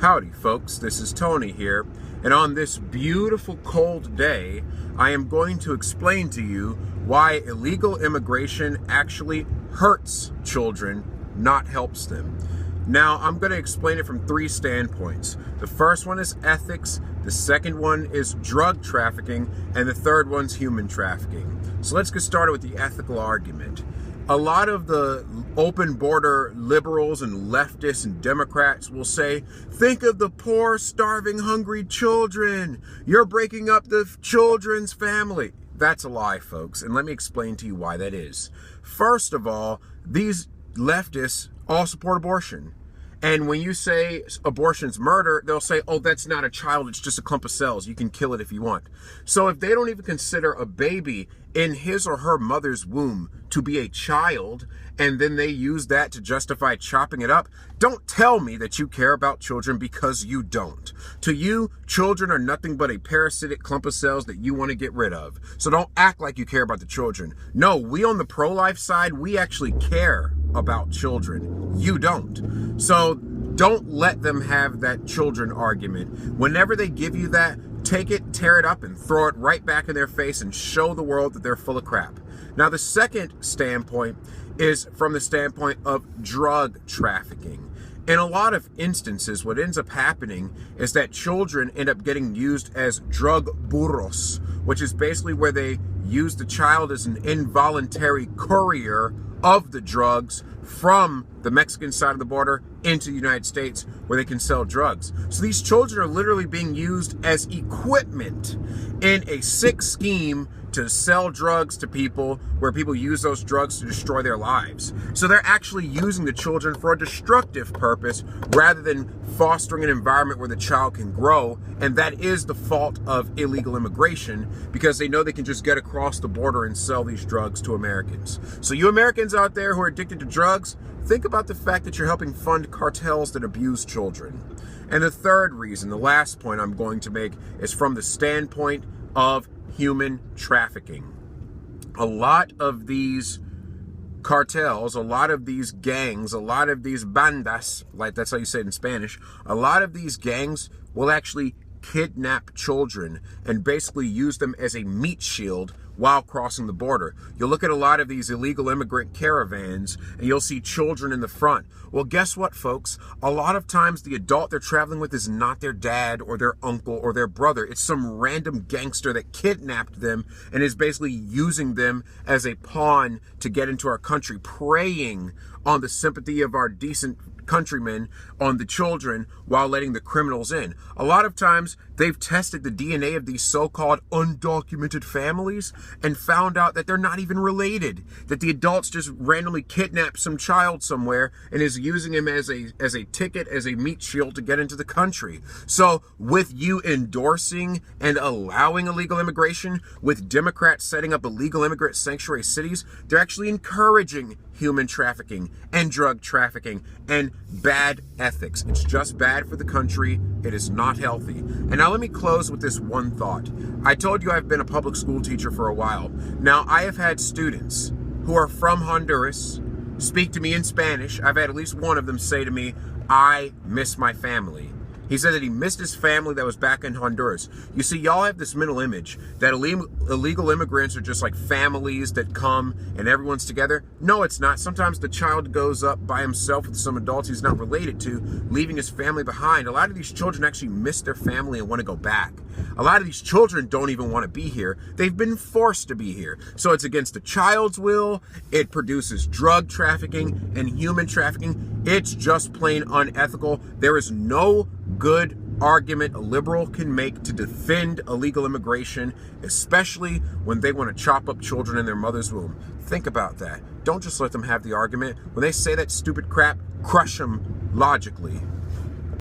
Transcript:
Howdy folks, this is Tony here, and on this beautiful cold day, I am going to explain to you why illegal immigration actually hurts children, not helps them. Now, I'm going to explain it from three standpoints. The first one is ethics, the second one is drug trafficking, and the third one's human trafficking. So let's get started with the ethical argument. A lot of the open border liberals and leftists and Democrats will say, think of the poor, starving, hungry children. You're breaking up the children's family. That's a lie, folks, and let me explain to you why that is. First of all, these leftists all support abortion. And when you say abortion's murder, they'll say, oh, that's not a child, it's just a clump of cells. You can kill it if you want. So if they don't even consider a baby in his or her mother's womb to be a child, and then they use that to justify chopping it up, don't tell me that you care about children, because you don't. To you, children are nothing but a parasitic clump of cells that you want to get rid of. So don't act like you care about the children. No, we on the pro-life side, we actually care about children. You don't. So don't let them have that children argument. Whenever they give you that, take it, tear it up, and throw it right back in their face and show the world that they're full of crap. Now, the second standpoint is from the standpoint of drug trafficking. In a lot of instances, what ends up happening is that children end up getting used as drug burros, which is basically where they use the child as an involuntary courier of the drugs from the Mexican side of the border into the United States, where they can sell drugs. So these children are literally being used as equipment in a sick scheme to sell drugs to people, where people use those drugs to destroy their lives. So they're actually using the children for a destructive purpose rather than fostering an environment where the child can grow. And that is the fault of illegal immigration, because they know they can just get across the border and sell these drugs to Americans. So you Americans out there who are addicted to drugs, think about the fact that you're helping fund cartels that abuse children. And the third reason, the last point I'm going to make, is from the standpoint of human trafficking. A lot of these cartels, a lot of these gangs, a lot of these bandas, like that's how you say it in Spanish, a lot of these gangs will actually kidnap children and basically use them as a meat shield while crossing the border. You'll look at a lot of these illegal immigrant caravans and you'll see children in the front. Well, guess what, folks? A lot of times the adult they're traveling with is not their dad or their uncle or their brother. It's some random gangster that kidnapped them and is basically using them as a pawn to get into our country, preying on the sympathy of our decent countrymen, on the children, while letting the criminals in. A lot of times they've tested the DNA of these so-called undocumented families and found out that they're not even related, that the adults just randomly kidnapped some child somewhere and is using him as a ticket, as a meat shield to get into the country. So with you endorsing and allowing illegal immigration, with Democrats setting up illegal immigrant sanctuary cities, they're actually encouraging human trafficking and drug trafficking and bad ethics. It's just bad for the country. It is not healthy. And now let me close with this one thought. I told you I've been a public school teacher for a while. Now, I have had students who are from Honduras speak to me in Spanish. I've had at least one of them say to me, I miss my family. He said that he missed his family that was back in Honduras. You see, y'all have this mental image that illegal immigrants are just like families that come and everyone's together. No, it's not. Sometimes the child goes up by himself with some adults he's not related to, leaving his family behind. A lot of these children actually miss their family and want to go back. A lot of these children don't even want to be here. They've been forced to be here. So it's against the child's will. It produces drug trafficking and human trafficking. It's just plain unethical. There is no good argument a liberal can make to defend illegal immigration, especially when they want to chop up children in their mother's womb. Think about that. Don't just let them have the argument. When they say that stupid crap, crush them logically.